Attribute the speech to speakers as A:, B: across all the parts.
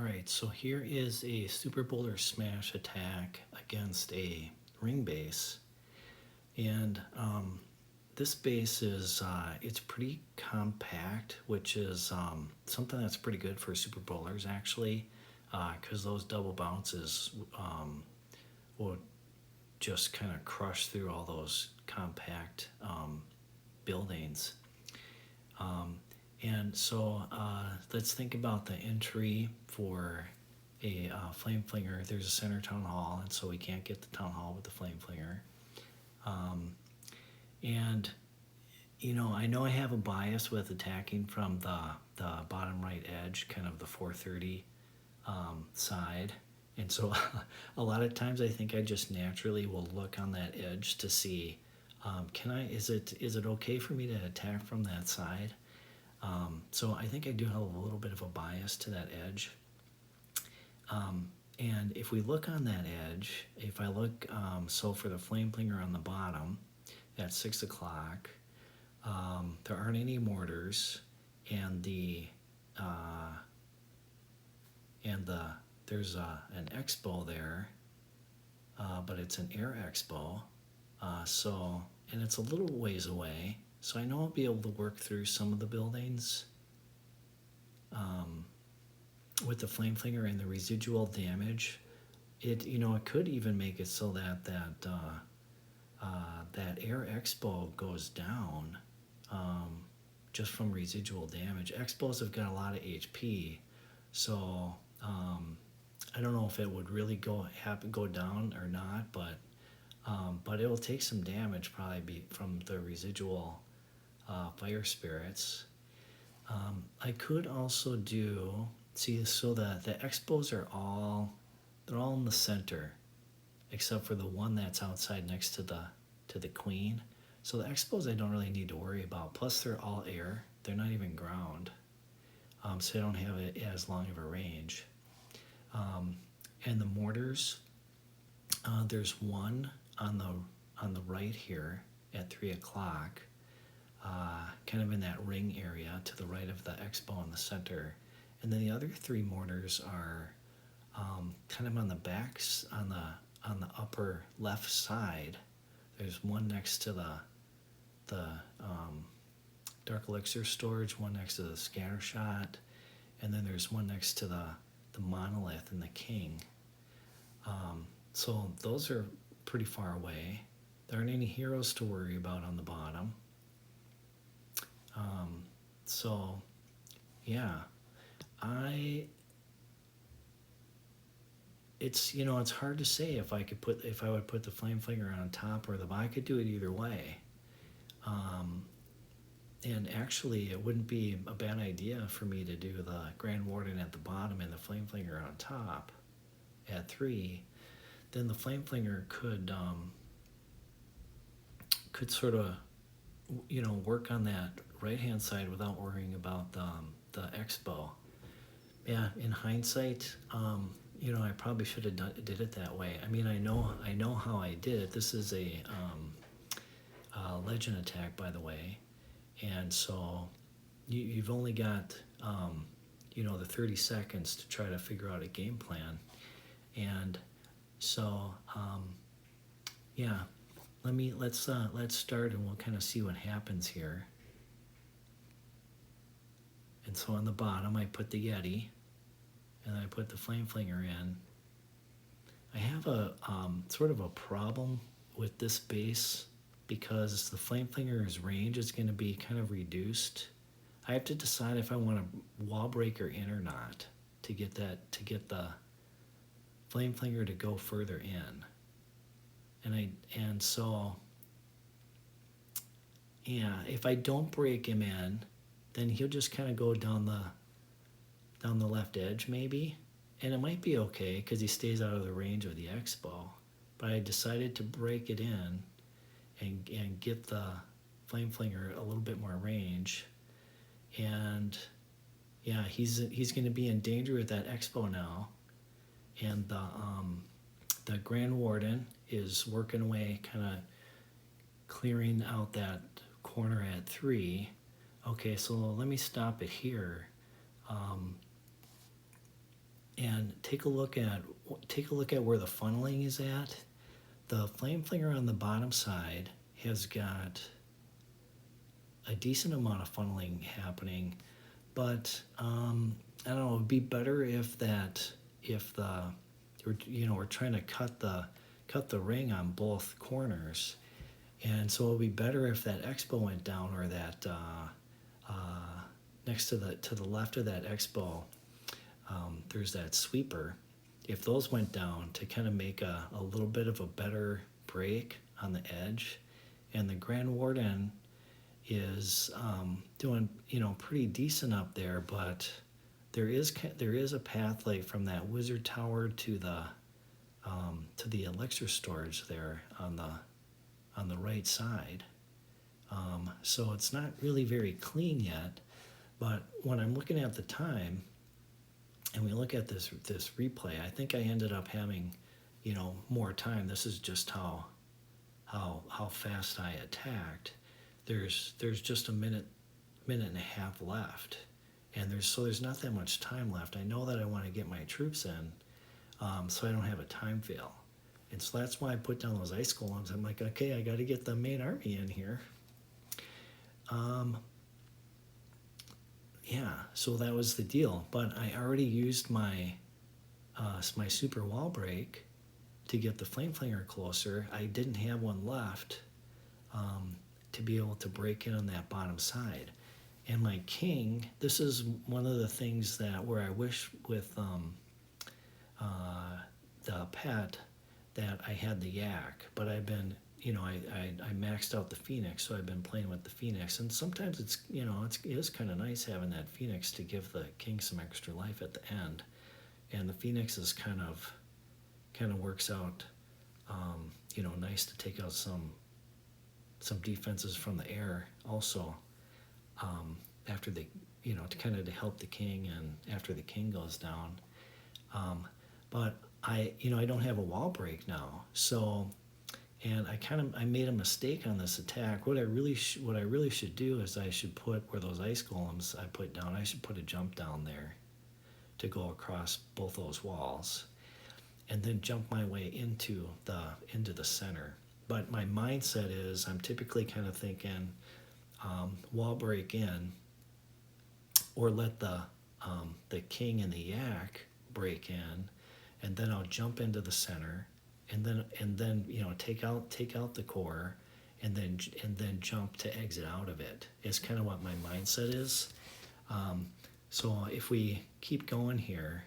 A: Alright, so here is a super boulder smash attack against a ring base. And this base is, it's pretty compact, which is something that's pretty good for super bowlers actually, because those double bounces will just kind of crush through all those compact buildings. And so let's think about the entry for a Flame Flinger. There's a center town hall, and so we can't get the town hall with the Flame Flinger. And, you know I have a bias with attacking from the bottom right edge, kind of the 430 side. And so a lot of times I think I just naturally will look on that edge to see, is it okay for me to attack from that side? So I think I do have a little bit of a bias to that edge. And if we look on that edge, if I look, so for the Flame Flinger on the bottom at 6 o'clock, there aren't any mortars, and there's an expo there, but it's an air expo, and it's a little ways away. So I know I'll be able to work through some of the buildings with the Flame Flinger and the residual damage. It could even make it so that that air expo goes down just from residual damage. Expos have got a lot of HP, so I don't know if it would really go down or not, but it will take some damage probably from the residual fire spirits. I could also so the expos are they're all in the center, except for the one that's outside next to the queen. So the expos I don't really need to worry about. Plus they're all air; they're not even ground, so I don't have it as long of a range. And the mortars, there's one on the right here at 3 o'clock. Kind of in that ring area to the right of the expo in the center, and then the other 3 mortars are kind of on the backs on the upper left side. There's one next to the dark elixir storage, one next to the scattershot, and then there's one next to the monolith and the king. So those are pretty far away. There aren't any heroes to worry about on the bottom. So yeah, it's hard to say if I would put the Flame Flinger on top or I could do it either way. And actually it wouldn't be a bad idea for me to do the Granden Warden at the bottom and the Flame Flinger on top at 3. Then the Flame Flinger could sort of work on that right hand side without worrying about the expo. Yeah, in hindsight, I probably should have did it that way. I mean, I know how I did it. This is a legend attack, by the way, and so you've only got the 30 seconds to try to figure out a game plan. And so yeah, let's start, and we'll kind of see what happens here. And so on the bottom I put the Yeti, and I put the Flame Flinger in. I have a sort of a problem with this base because the Flame Flinger's range is going to be kind of reduced. I have to decide if I want a Wallbreaker in or not to get the Flame Flinger to go further in. And so yeah, if I don't break him in, then he'll just kind of go down the left edge maybe, and it might be okay because he stays out of the range of the expo. But I decided to break it in and get the Flame Flinger a little bit more range, and yeah, he's going to be in danger with that expo now. And the Granden Warden is working away, kind of clearing out that corner at 3. Okay, so let me stop it here. take a look at where the funneling is at. The Flame Flinger on the bottom side has got a decent amount of funneling happening, but I don't know. It'd be better if we're trying to cut the ring on both corners, and so it'd be better if that expo went down, or that next to the left of that expo, there's that sweeper. If those went down to kind of make a little bit of a better break on the edge, and the Granden Warden is doing pretty decent up there, but there is a path like from that wizard tower to the elixir storage there on the right side. So it's not really very clean yet, but when I'm looking at the time and we look at this replay, I think I ended up having more time. This is just how fast I attacked. There's just a minute and a half left, and there's not that much time left. I know that I want to get my troops in, so I don't have a time fail, and so that's why I put down those ice golems. I'm like, okay, I got to get the main army in here. Yeah, so that was the deal. But I already used my Super Wallbreak to get the Flame Flinger closer. I didn't have one left to be able to break in on that bottom side. And my king, this is one of the things where I wish with the pet that I had the yak, but I've been, I maxed out the Phoenix, so I've been playing with the Phoenix, and sometimes it is kind of nice having that Phoenix to give the king some extra life at the end, and the Phoenix is kind of works out, nice to take out some defenses from the air also, after the, to help the king and after the king goes down, but I don't have a wall break now, so. And I made a mistake on this attack. What I really should do is I should put where those ice golems I put down. I should put a jump down there to go across both those walls, and then jump my way into the center. But my mindset is I'm typically kind of thinking wall break in, or let the king and the yak break in, and then I'll jump into the center. And then take out the core, and then jump to exit out of it. Is kind of what my mindset is. So if we keep going here,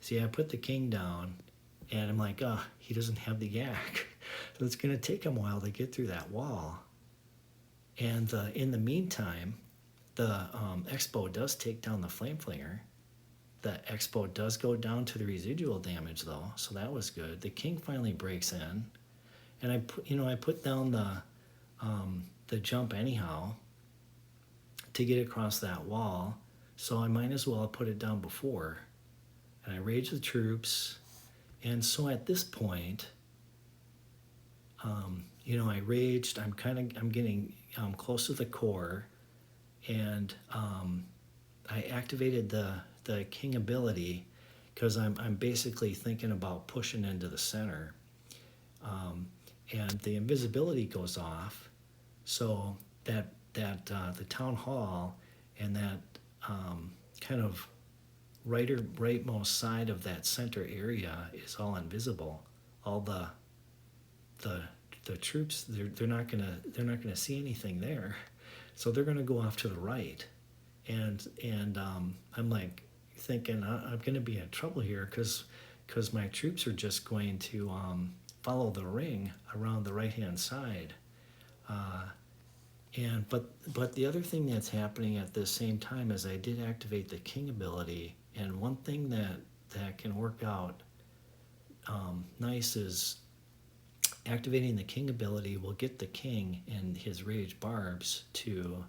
A: see, I put the king down, and I'm like, he doesn't have the yak, so it's gonna take him a while to get through that wall. And in the meantime, the expo does take down the Flame Flinger. The expo does go down to the residual damage though, so that was good. The king finally breaks in, and I put down the jump anyhow to get across that wall, so I might as well have put it down before. And I rage the troops, and so at this point, I raged. I'm getting close to the core, and I activated the king ability because I'm basically thinking about pushing into the center, and the invisibility goes off, so that the town hall and that kind of rightmost side of that center area is all invisible. All the troops, they're not gonna see anything there, so they're gonna go off to the right, and I'm like thinking I'm going to be in trouble here because my troops are just going to follow the ring around the right hand side, but the other thing that's happening at the same time is I did activate the king ability, and one thing that can work out nice is activating the king ability will get the king and his rage barbs to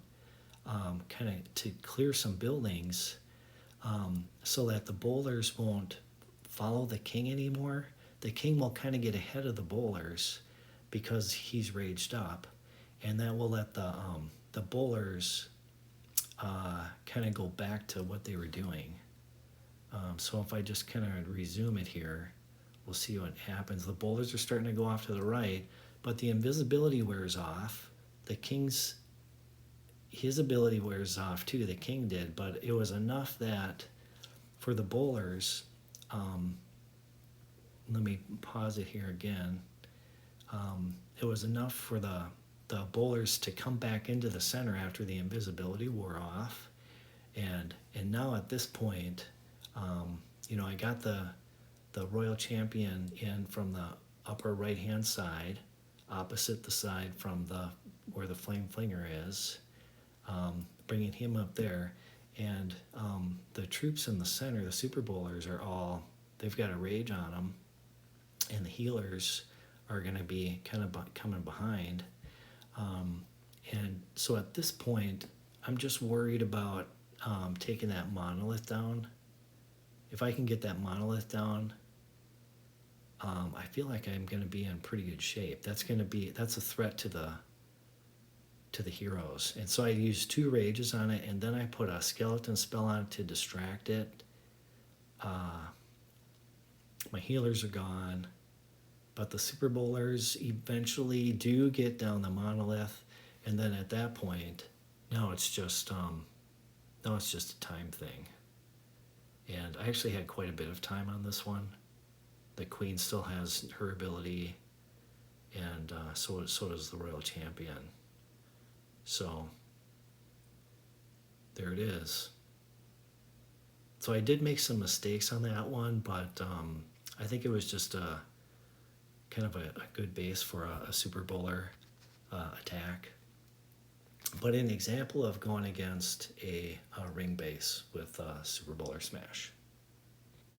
A: to clear some buildings, so that the bowlers won't follow the king anymore. The king will kind of get ahead of the bowlers because he's raged up, and that will let the bowlers kind of go back to what they were doing. So if I just kind of resume it here, we'll see what happens. The boulders are starting to go off to the right, but the invisibility wears off. The king's, his ability wears off too, the king did, but it was enough that for the bowlers, let me pause it here again. It was enough for the bowlers to come back into the center after the invisibility wore off. And now at this point, you know, I got the royal champion in from the upper right hand side, opposite the side from where the Flame Flinger is, bringing him up there. And the troops in the center, the super bowlers, are all, they've got a rage on them, and the healers are going to be kind of coming behind. And so at this point, I'm just worried about taking that monolith down. If I can get that monolith down, I feel like I'm going to be in pretty good shape. That's a threat to the heroes. And so I used 2 rages on it, and then I put a skeleton spell on it to distract it. My healers are gone, but the super bowlers eventually do get down the monolith, and then at that point, now it's just a time thing. And I actually had quite a bit of time on this one. The queen still has her ability, and so does the royal champion. So there it is. So I did make some mistakes on that one, but I think it was just a kind of a good base for a super bowler attack. But an example of going against a ring base with super bowler smash.